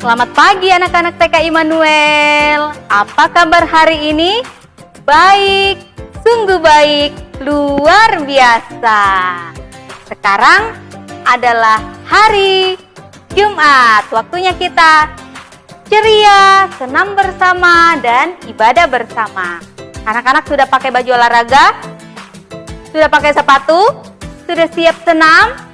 Selamat pagi anak-anak TK Immanuel. Apa kabar hari ini? Baik, sungguh baik, luar biasa. Sekarang adalah hari Jumat. Waktunya kita ceria, senam bersama, dan ibadah bersama. Anak-anak sudah pakai baju olahraga? Sudah pakai sepatu? Sudah siap senam?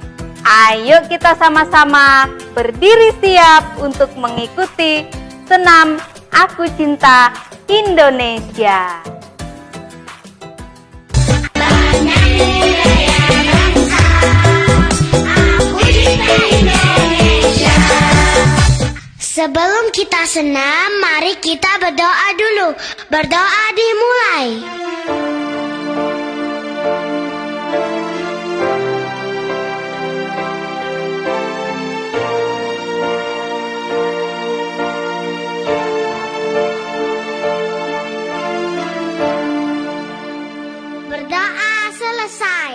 Ayo kita sama-sama berdiri siap untuk mengikuti senam Aku Cinta Indonesia. Sebelum kita senam, mari kita berdoa dulu. Berdoa dimulai. Berdoa selesai.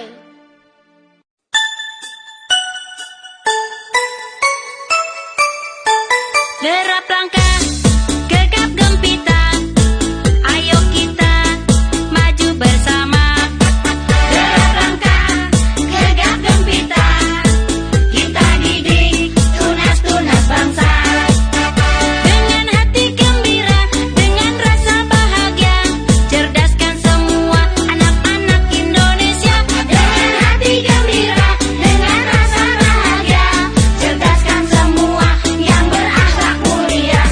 Derap langkah, gegap gempita, ayo kita maju bersama. Derap langkah, gegap gempita, kita didik tunas-tunas bangsa. Dengan hati gembira, dengan rasa bahagia, cerdaskan semua anak-anak Indonesia. Dengan hati gembira, dengan rasa bahagia, cerdaskan semua yang berakhlak mulia.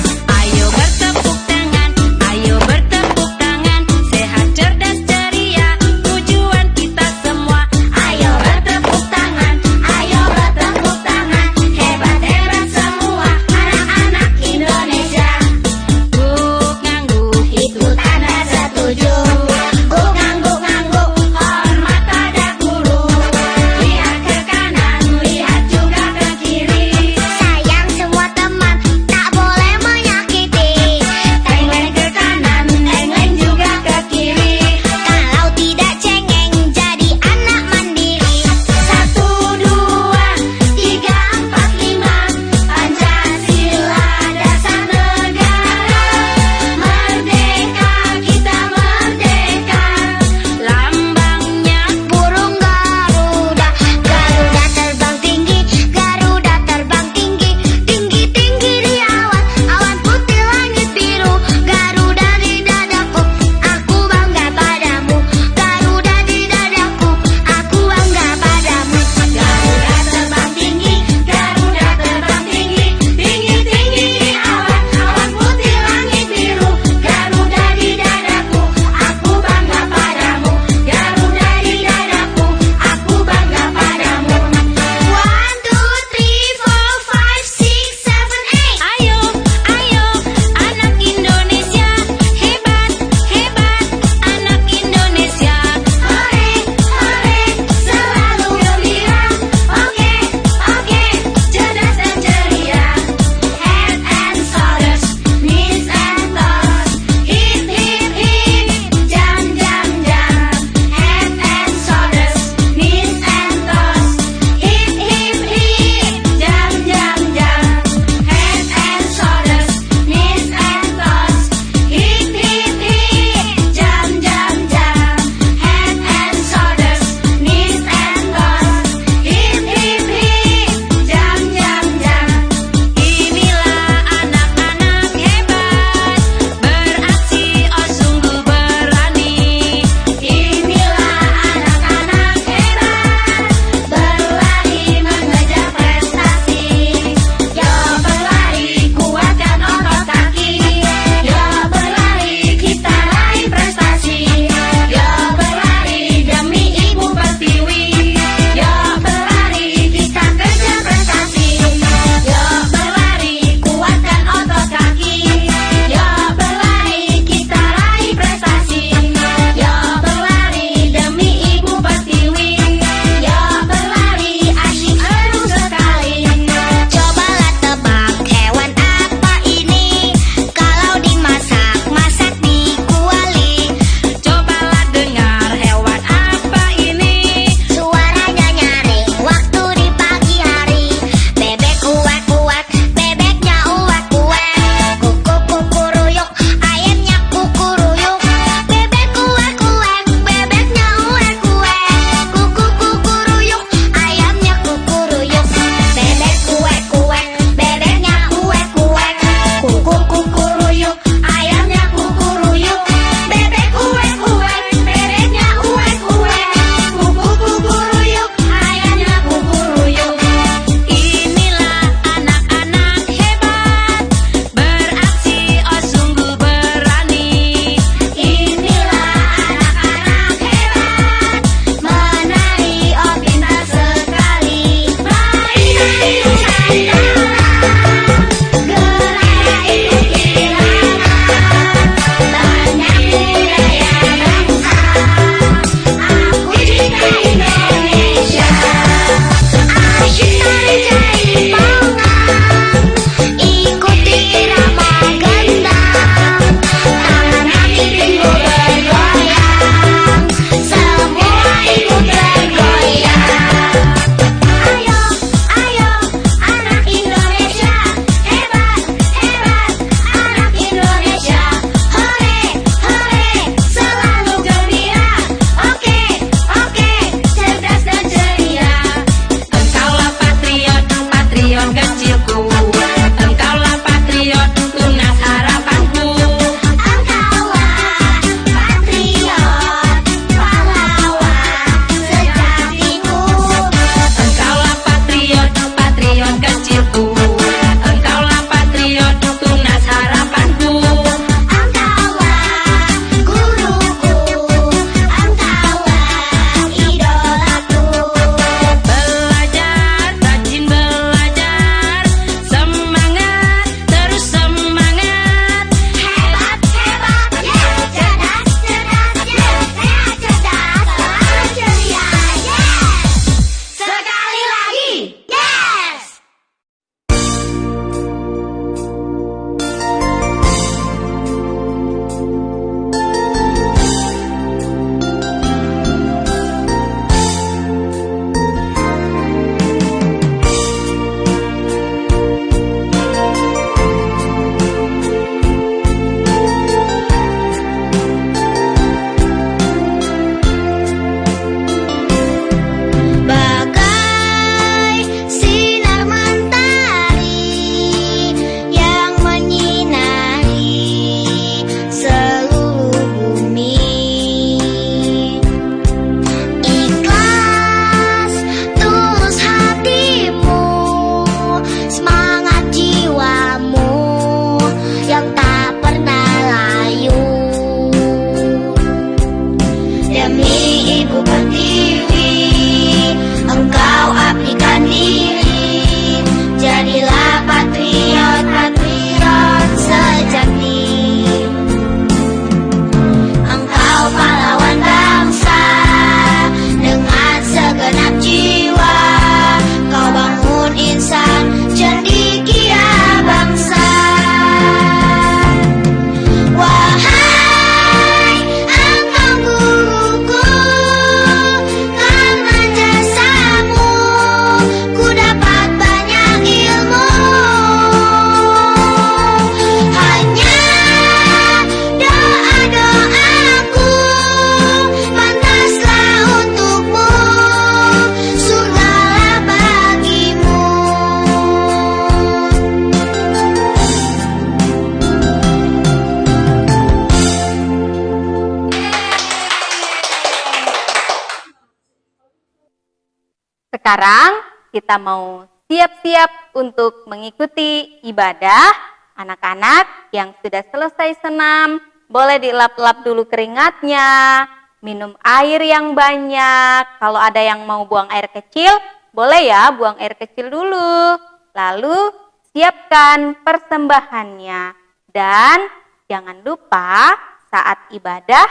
Sekarang kita mau siap-siap untuk mengikuti ibadah. Anak-anak yang sudah selesai senam, boleh dilap-lap dulu keringatnya, minum air yang banyak. Kalau ada yang mau buang air kecil, boleh ya buang air kecil dulu. Lalu siapkan persembahannya. Dan jangan lupa saat ibadah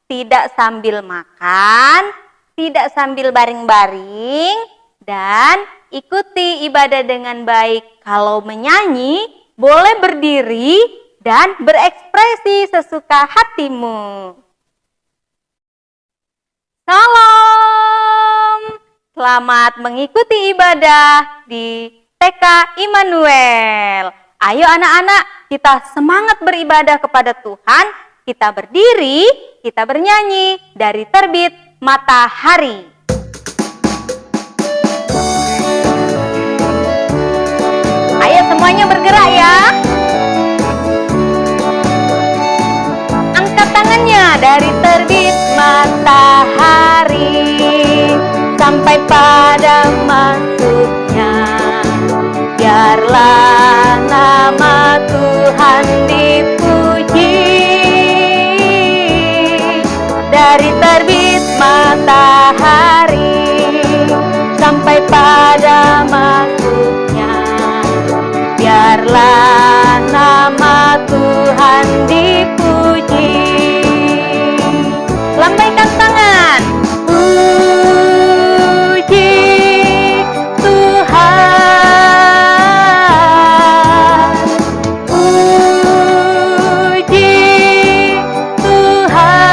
tidak sambil makan, tidak sambil baring-baring, dan ikuti ibadah dengan baik. Kalau menyanyi, boleh berdiri dan berekspresi sesuka hatimu. Salam, selamat mengikuti ibadah di TK Immanuel. Ayo anak-anak, kita semangat beribadah kepada Tuhan. Kita berdiri, kita bernyanyi dari terbit matahari. Ayo semuanya bergerak ya. Angkat tangannya dari terbit matahari sampai pada masuknya. Biarlah nama Tuhan dipuji. Dari terbit matahari sampai pada masuknya. Biarlah nama Tuhan dipuji. Lambaikan tangan. Puji Tuhan. Puji Tuhan.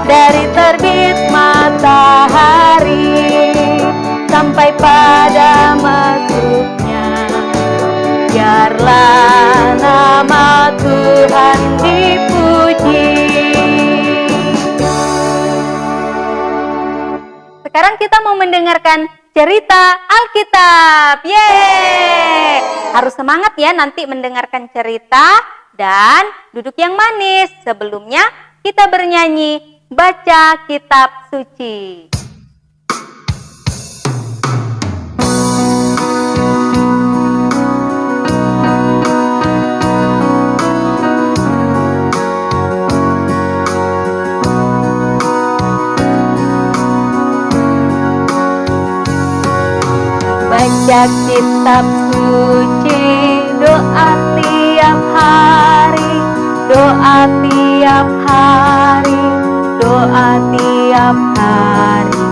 Dari terbit matahari sampai pada masuknya. Biarlah nama Tuhan dipuji. Sekarang kita mau mendengarkan cerita Alkitab. Yeay! Harus semangat ya nanti mendengarkan cerita dan duduk yang manis. Sebelumnya kita bernyanyi baca kitab suci. Baca kitab suci, doa tiap hari, doa tiap hari, doa tiap hari.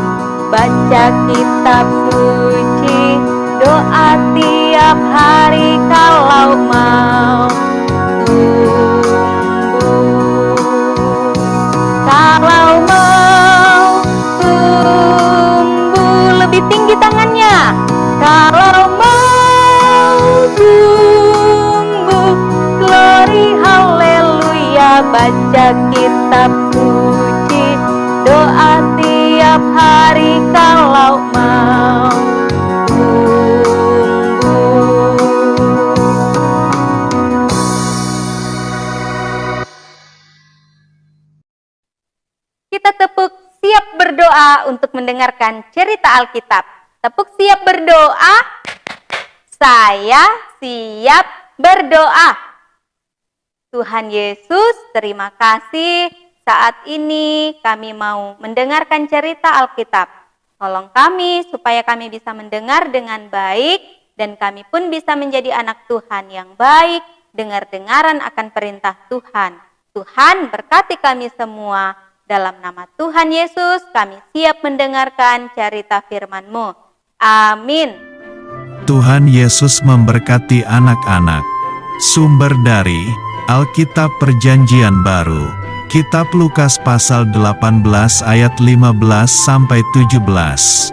Baca kitab suci, doa tiap hari kalau mau tumbuh. Kalau mau tumbuh, lebih tinggi tangannya. Kalau mau tumbuh, glory haleluya. Baca kitab suci, doa tiap hari kalau mau tumbuh. Kita tepuk siap berdoa untuk mendengarkan cerita Alkitab. Tepuk siap berdoa. Saya siap berdoa. Tuhan Yesus, terima kasih. Saat ini kami mau mendengarkan cerita Alkitab. Tolong kami supaya kami bisa mendengar dengan baik dan kami pun bisa menjadi anak Tuhan yang baik, dengar-dengaran akan perintah Tuhan. Tuhan berkati kami semua. Dalam nama Tuhan Yesus, kami siap mendengarkan cerita firman-Mu. Amin. Tuhan Yesus memberkati anak-anak. Sumber dari Alkitab Perjanjian Baru. Kitab Lukas pasal 18 ayat 15 sampai 17.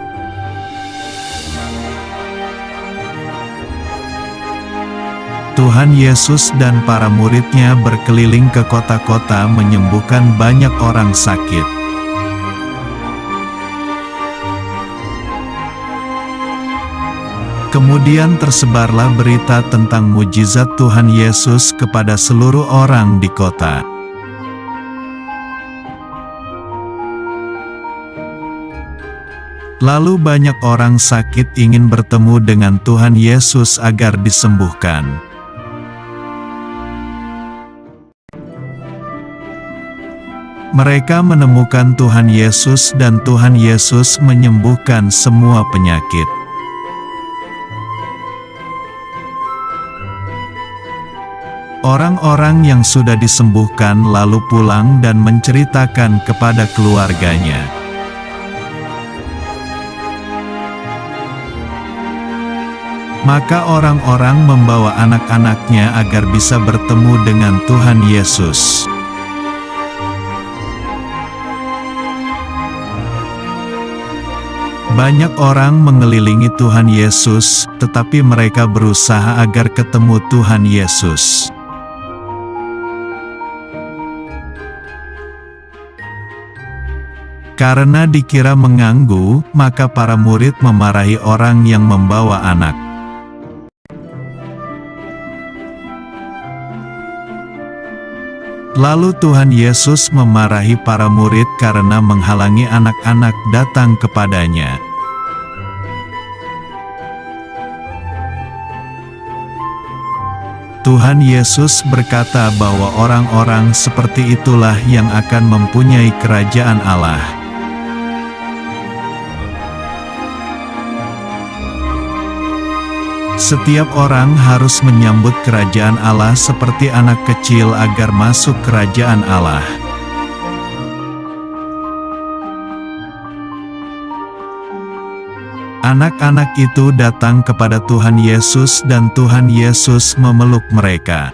Tuhan Yesus dan para murid-Nya berkeliling ke kota-kota menyembuhkan banyak orang sakit. Kemudian tersebarlah berita tentang mujizat Tuhan Yesus kepada seluruh orang di kota. Lalu banyak orang sakit ingin bertemu dengan Tuhan Yesus agar disembuhkan. Mereka menemukan Tuhan Yesus dan Tuhan Yesus menyembuhkan semua penyakit. Orang-orang yang sudah disembuhkan lalu pulang dan menceritakan kepada keluarganya. Maka orang-orang membawa anak-anaknya agar bisa bertemu dengan Tuhan Yesus. Banyak orang mengelilingi Tuhan Yesus, tetapi mereka berusaha agar ketemu Tuhan Yesus. Karena dikira mengganggu, maka para murid memarahi orang yang membawa anak. Lalu Tuhan Yesus memarahi para murid karena menghalangi anak-anak datang kepadanya. Tuhan Yesus berkata bahwa orang-orang seperti itulah yang akan mempunyai kerajaan Allah. Setiap orang harus menyambut kerajaan Allah seperti anak kecil agar masuk kerajaan Allah. Anak-anak itu datang kepada Tuhan Yesus dan Tuhan Yesus memeluk mereka.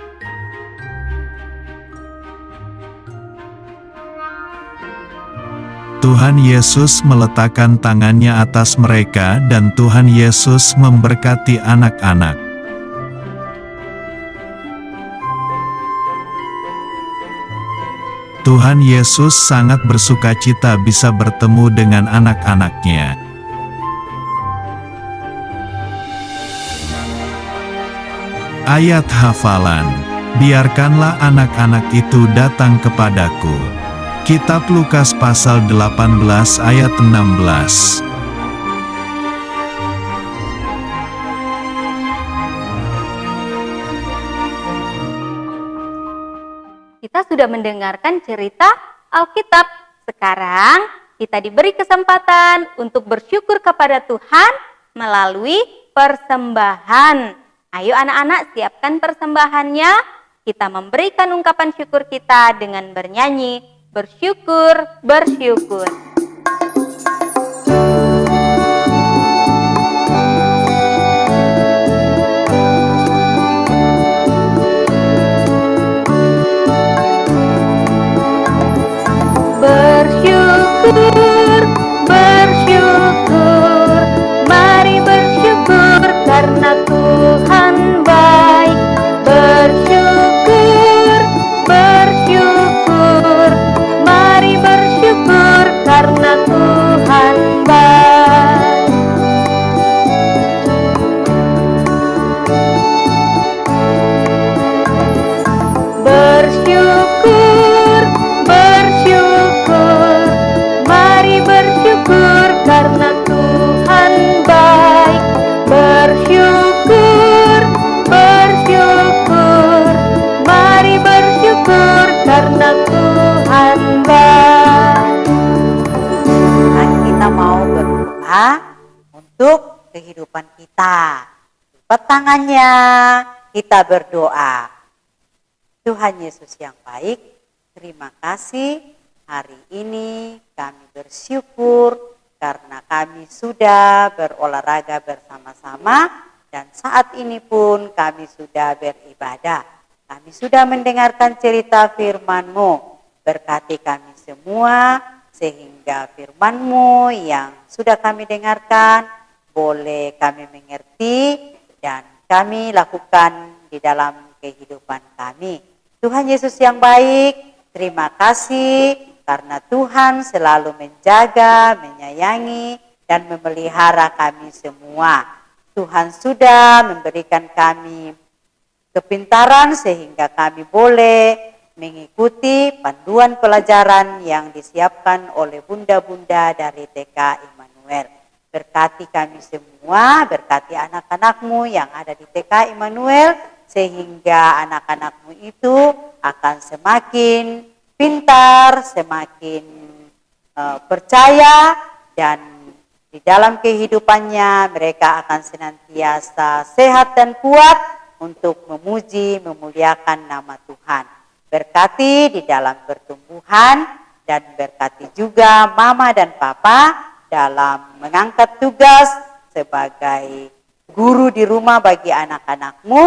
Tuhan Yesus meletakkan tangannya atas mereka dan Tuhan Yesus memberkati anak-anak. Tuhan Yesus sangat bersukacita bisa bertemu dengan anak-anaknya. Ayat hafalan. Biarkanlah anak-anak itu datang kepadaku. Kitab Lukas pasal 18 ayat 16. Kita sudah mendengarkan cerita Alkitab. Sekarang kita diberi kesempatan untuk bersyukur kepada Tuhan melalui persembahan. Ayo anak-anak, siapkan persembahannya. Kita memberikan ungkapan syukur kita dengan bernyanyi bersyukur, bersyukur. Bersyukur, bersyukur, mari bersyukur karena Tuhan baik. Bersyukur, bersyukur, mari bersyukur karena Tuhan baik. Bersyukur, bersyukur, mari bersyukur karena Tuhan baik. Bersyukur, bersyukur, mari bersyukur karena Tuhan baik. Mari kita mau berdoa untuk kehidupan kita. Lipat tangannya, kita berdoa. Tuhan Yesus yang baik, terima kasih hari ini kami bersyukur karena kami sudah berolahraga bersama-sama dan saat ini pun kami sudah beribadah. Kami sudah mendengarkan cerita firman-Mu. Berkati kami semua sehingga firman-Mu yang sudah kami dengarkan boleh kami mengerti dan kami lakukan di dalam kehidupan kami. Tuhan Yesus yang baik, terima kasih karena Tuhan selalu menjaga, menyayangi, dan memelihara kami semua. Tuhan sudah memberikan kami kepintaran sehingga kami boleh mengikuti panduan pelajaran yang disiapkan oleh bunda-bunda dari TK Immanuel. Berkati kami semua, berkati anak-anakmu yang ada di TK Immanuel, sehingga anak-anakmu itu akan semakin pintar, semakin percaya, dan di dalam kehidupannya mereka akan senantiasa sehat dan kuat untuk memuji, memuliakan nama Tuhan. Berkati di dalam pertumbuhan, dan berkati juga mama dan papa dalam mengangkat tugas sebagai guru di rumah bagi anak-anakmu,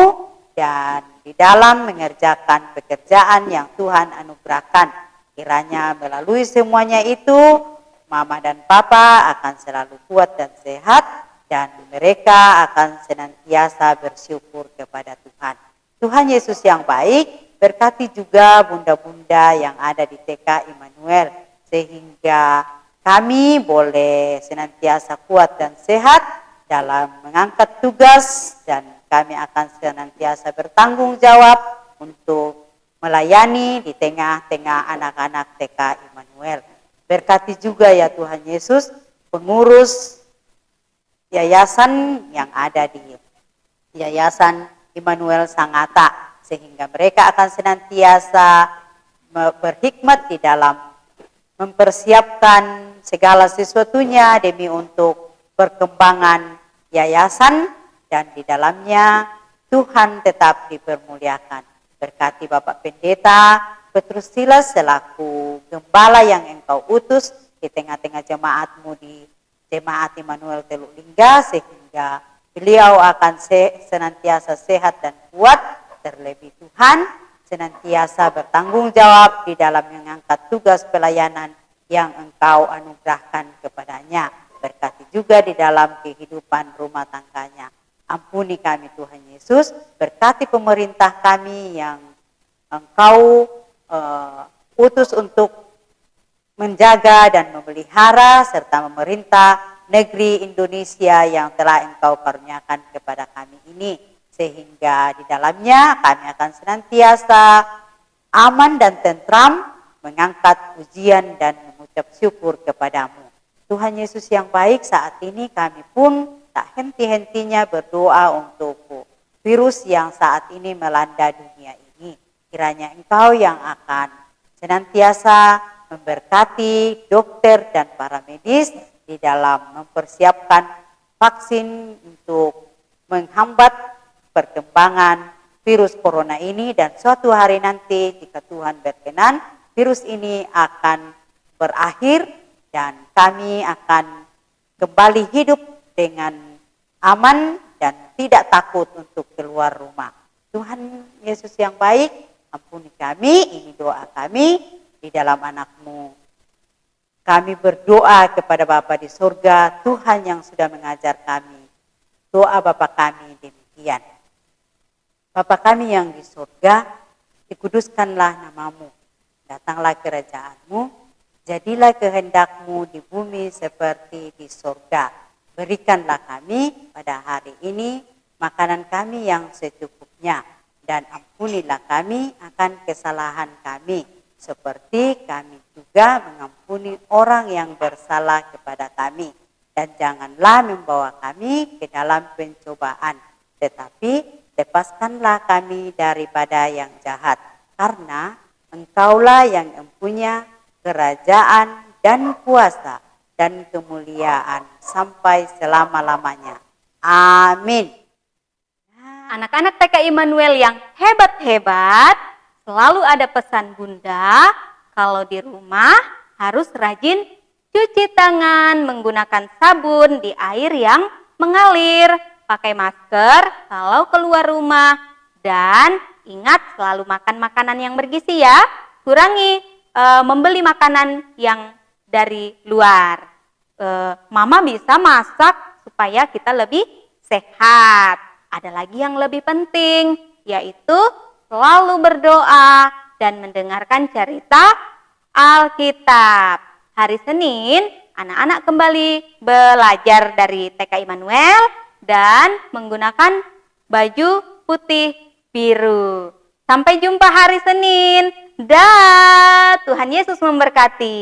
dan di dalam mengerjakan pekerjaan yang Tuhan anugerahkan. Kiranya melalui semuanya itu, mama dan papa akan selalu kuat dan sehat, dan mereka akan senantiasa bersyukur kepada Tuhan. Tuhan Yesus yang baik, berkati juga bunda-bunda yang ada di TK Immanuel, sehingga kami boleh senantiasa kuat dan sehat dalam mengangkat tugas, dan kami akan senantiasa bertanggung jawab untuk melayani di tengah-tengah anak-anak TK Immanuel. Berkati juga ya Tuhan Yesus pengurus yayasan yang ada di Yayasan Immanuel Sangatta, sehingga mereka akan senantiasa berhikmat di dalam mempersiapkan segala sesuatunya demi untuk perkembangan yayasan, dan di dalamnya Tuhan tetap dipermuliakan. Berkati Bapak Pendeta Petrus Silas selaku gembala yang Engkau utus di tengah-tengah jemaatmu di Jemaat Immanuel Teluk Lingga, sehingga beliau akan senantiasa sehat dan kuat. Terlebih Tuhan senantiasa bertanggung jawab di dalam mengangkat tugas pelayanan yang Engkau anugerahkan kepadanya. Berkati juga di dalam kehidupan rumah tangganya. Ampuni kami Tuhan Yesus, berkati pemerintah kami yang Engkau utus untuk menjaga dan memelihara, serta memerintah negeri Indonesia yang telah Engkau karuniakan kepada kami ini, sehingga di dalamnya kami akan senantiasa aman dan tentram mengangkat pujian dan mengucap syukur kepadamu. Tuhan Yesus yang baik, saat ini kami pun tak henti-hentinya berdoa untuk virus yang saat ini melanda dunia ini. Kiranya Engkau yang akan senantiasa memberkati dokter dan para medis di dalam mempersiapkan vaksin untuk menghambat perkembangan virus corona ini, dan suatu hari nanti jika Tuhan berkenan virus ini akan berakhir dan kami akan kembali hidup dengan aman dan tidak takut untuk keluar rumah. Tuhan Yesus yang baik, ampuni kami, ini doa kami di dalam anak-Mu. Kami berdoa kepada Bapa di surga, Tuhan yang sudah mengajar kami. Doa Bapa kami demikian. Bapa kami yang di surga, dikuduskanlah nama-Mu. Datanglah kerajaan-Mu, jadilah kehendak-Mu di bumi seperti di surga. Berikanlah kami pada hari ini makanan kami yang secukupnya, dan ampunilah kami akan kesalahan kami, seperti kami juga mengampuni orang yang bersalah kepada kami. Dan janganlah membawa kami ke dalam pencobaan, tetapi lepaskanlah kami daripada yang jahat. Karena Engkaulah yang mempunyai kerajaan dan kuasa dan kemuliaan sampai selama-lamanya. Amin. Anak-anak TK Immanuel yang hebat-hebat, selalu ada pesan Bunda, kalau di rumah harus rajin cuci tangan menggunakan sabun di air yang mengalir, pakai masker kalau keluar rumah, dan ingat selalu makan makanan yang bergizi ya, kurangi membeli makanan yang dari luar. Mama bisa masak supaya kita lebih sehat. Ada lagi yang lebih penting, yaitu selalu berdoa dan mendengarkan cerita Alkitab. Hari Senin, anak-anak kembali belajar dari TK Immanuel dan menggunakan baju putih biru. Sampai jumpa hari Senin. Dah, Tuhan Yesus memberkati.